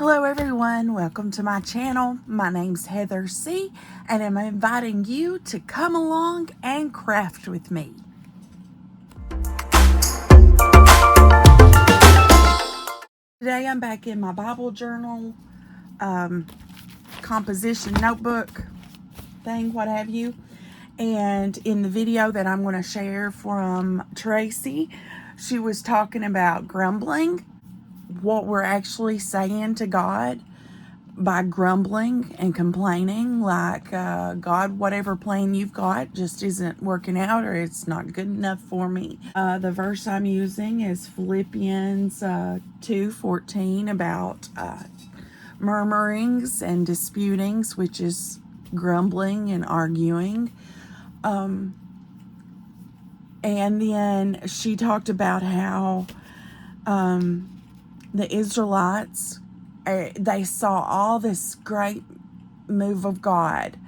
Hello everyone, welcome to my channel. My name's Heather C. and I'm inviting you to come along and craft with me. Today I'm back in my Bible journal, composition notebook thing, what have you. And in the video that I'm going to share from Traci, she was talking about grumbling, what we're actually saying to God by grumbling and complaining, like, God, whatever plan you've got just isn't working out, or it's not good enough for me. The verse I'm using is Philippians 2:14 about murmurings and disputings, which is grumbling and arguing. And then she talked about how the Israelites, they saw all this great move of God.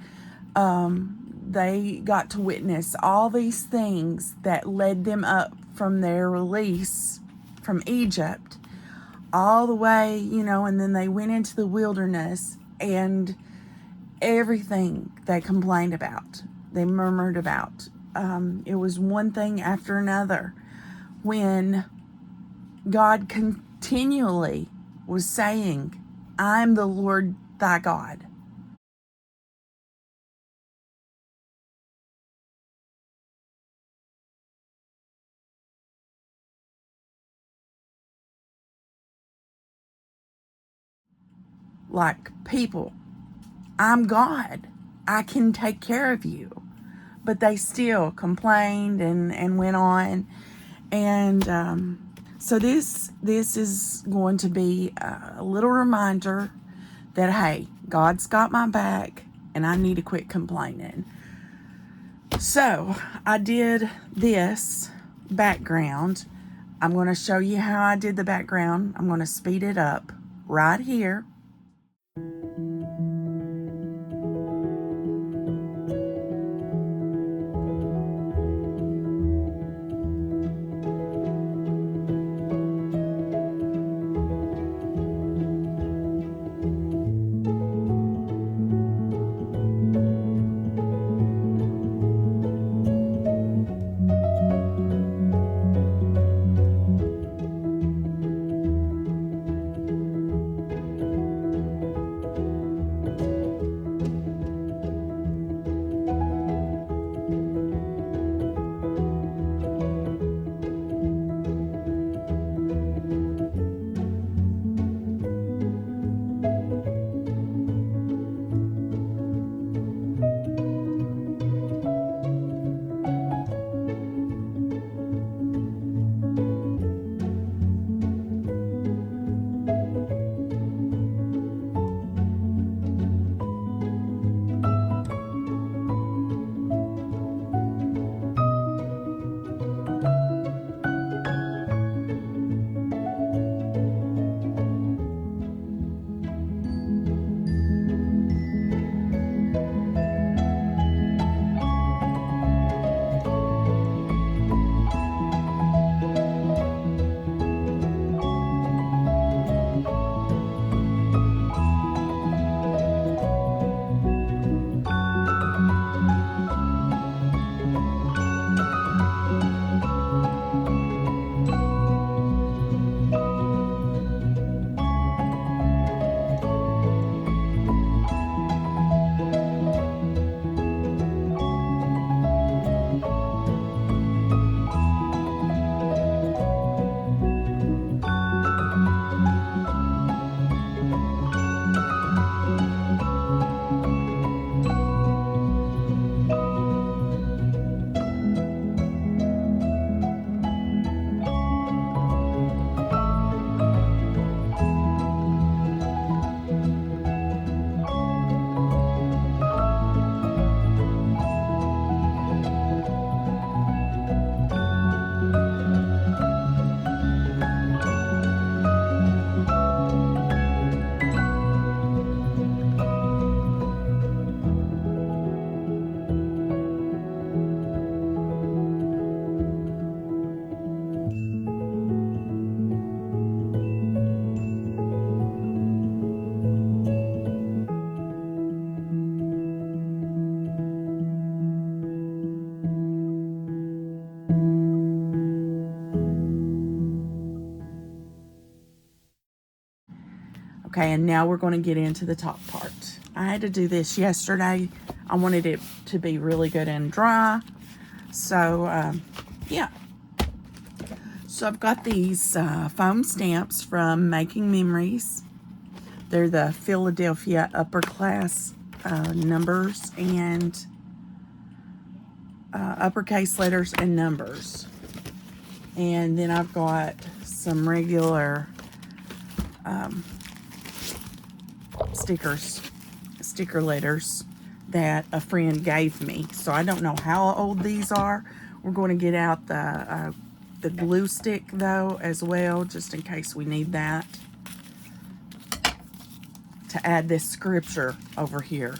They got to witness all these things that led them up from their release from Egypt all the way, and then they went into the wilderness, and everything they complained about, they murmured about. It was one thing after another when God continually was saying, I'm the Lord thy God. Like, people, I'm God. I can take care of you. But they still complained and went on. And so this is going to be a little reminder that, hey, God's got my back and I need to quit complaining. So I did this background. I'm going to show you how I did the background. I'm going to speed it up right here. Okay, and now we're going to get into the top part. I had to do this yesterday. I wanted it to be really good and dry. So, yeah. So I've got these foam stamps from Making Memories. They're the Philadelphia upper class numbers and uppercase letters and numbers. And then I've got some regular sticker letters that a friend gave me. So I don't know how old these are. We're going to get out the glue stick though as well, just in case we need that to add this scripture over here.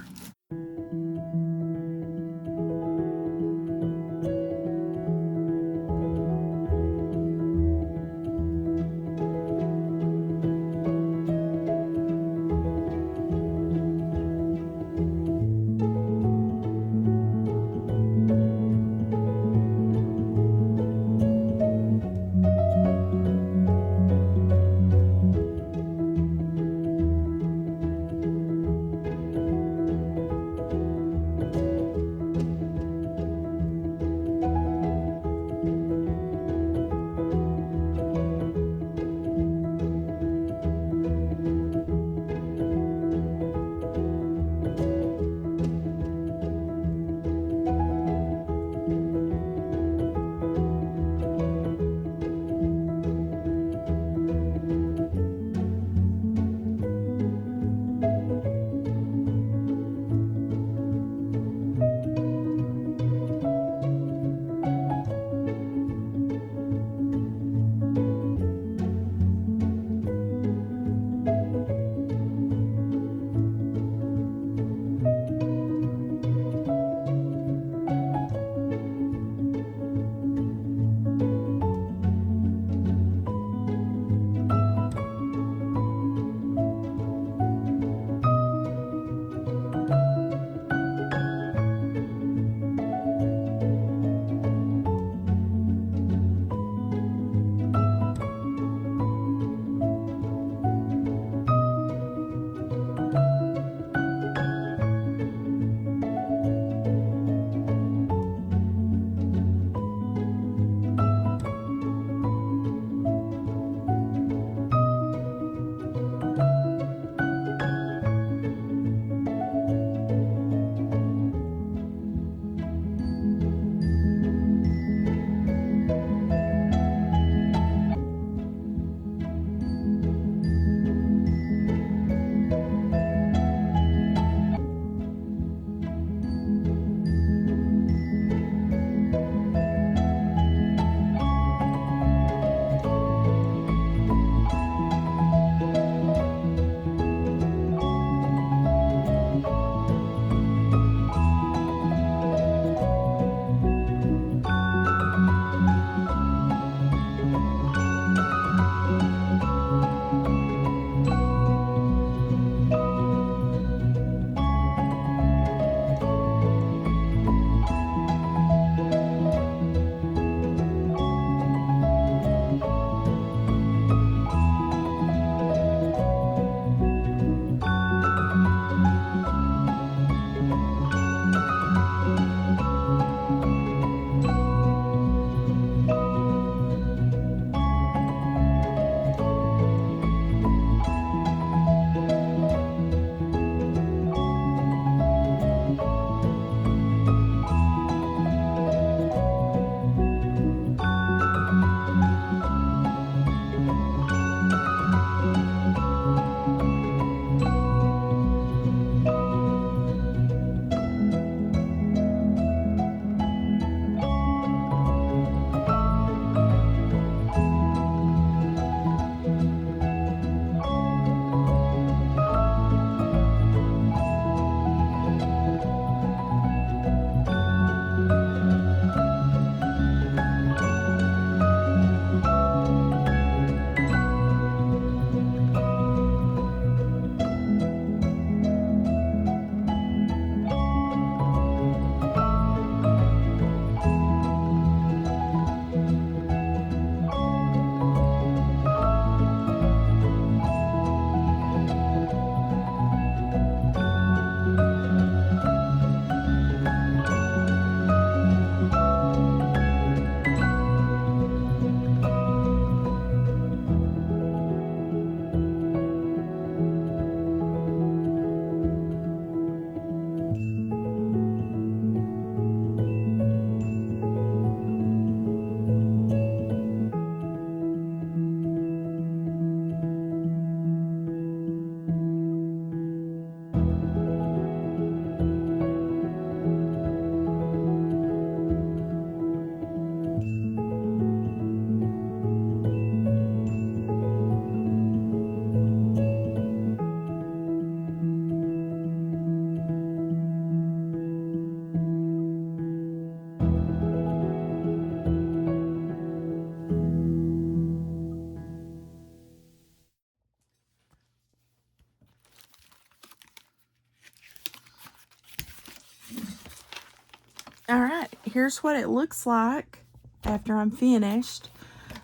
here's what it looks like after I'm finished.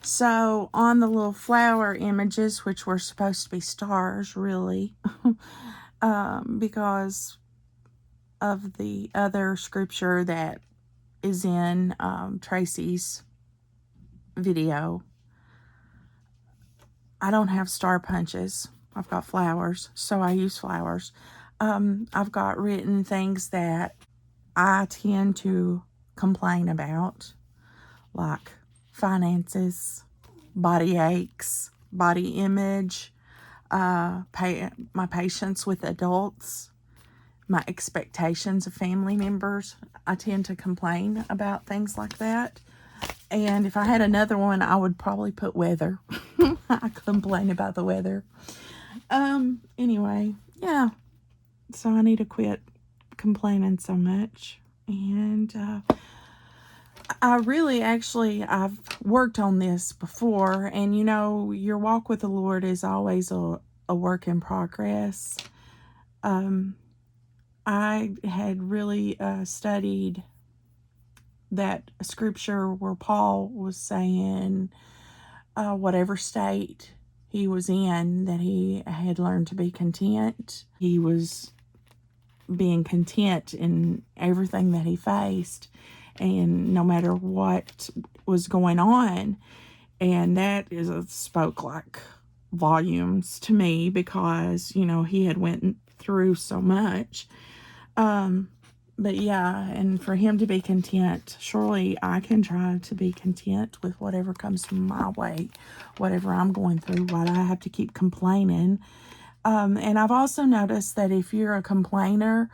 So on the little flower images, which were supposed to be stars, really, because of the other scripture that is in Traci's video, I don't have star punches. I've got flowers, so I use flowers. I've got written things that I tend to complain about, like finances, body aches, body image, my patience with adults, my expectations of family members. I tend to complain about things like that. And if I had another one, I would probably put weather. I complain about the weather. Anyway, yeah. So I need to quit complaining so much. And I've worked on this before. And, you know, your walk with the Lord is always a work in progress. I had really studied that scripture where Paul was saying whatever state he was in, that he had learned to be content. He was being content in everything that he faced, and no matter what was going on. And that spoke like volumes to me, because, you know, he had went through so much. But yeah, and for him to be content, surely I can try to be content with whatever comes my way, whatever I'm going through, while I have to keep complaining. And I've also noticed that if you're a complainer,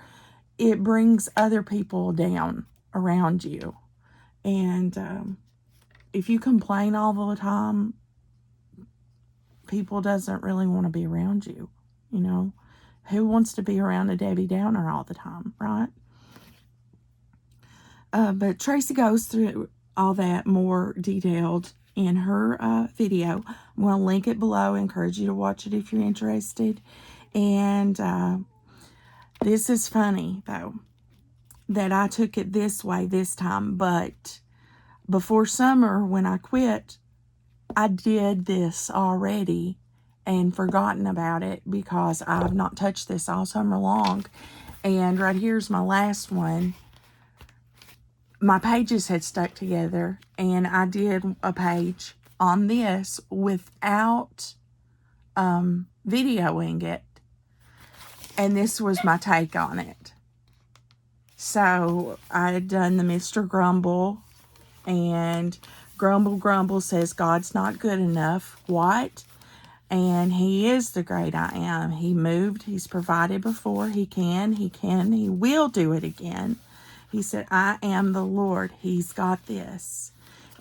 it brings other people down around you. And if you complain all the time, people doesn't really want to be around you, you know. Who wants to be around a Debbie Downer all the time, right? But Traci goes through all that more detailed in her video. I'm going to link it below. I encourage you to watch it if you're interested. And this is funny, though, that I took it this way this time. But before summer, when I quit, I did this already and forgotten about it, because I've not touched this all summer long. And right here's my last one. My pages had stuck together, and I did a page on this without videoing it. And this was my take on it. So I had done the Mr. Grumble, and Grumble says God's not good enough. What? And he is the great I am. He moved. He's provided before. He will do it again. He said, I am the Lord. He's got this.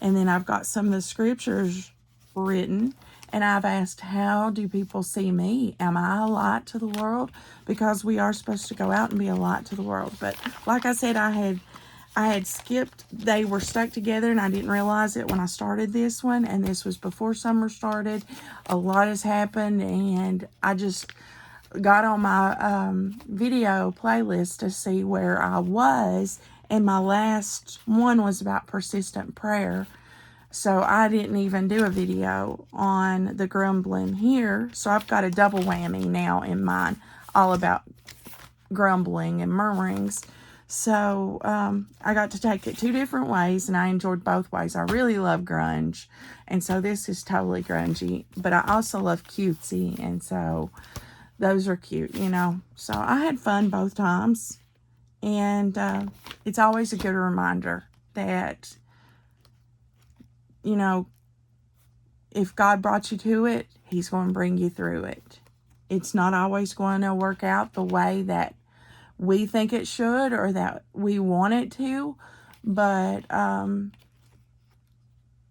And then I've got some of the scriptures written, and I've asked, how do people see me? Am I a light to the world? Because we are supposed to go out and be a light to the world. But like I said, I had skipped. They were stuck together, and I didn't realize it when I started this one. And this was before summer started. A lot has happened, and I just got on my video playlist to see where I was. And my last one was about persistent prayer. So I didn't even do a video on the grumbling here. So I've got a double whammy now in mine, all about grumbling and murmurings. So I got to take it two different ways, and I enjoyed both ways. I really love grunge, and so this is totally grungy. But I also love cutesy, and so those are cute, you know. So I had fun both times, and it's always a good reminder that, you know, if God brought you to it, he's going to bring you through it. It's not always going to work out the way that we think it should or that we want it to, but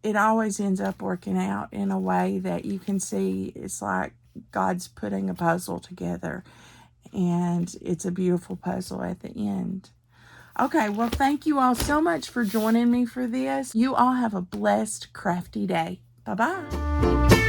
it always ends up working out in a way that you can see it's like God's putting a puzzle together, and it's a beautiful puzzle at the end. Okay, well, thank you all so much for joining me for this. You all have a blessed, crafty day. Bye-bye.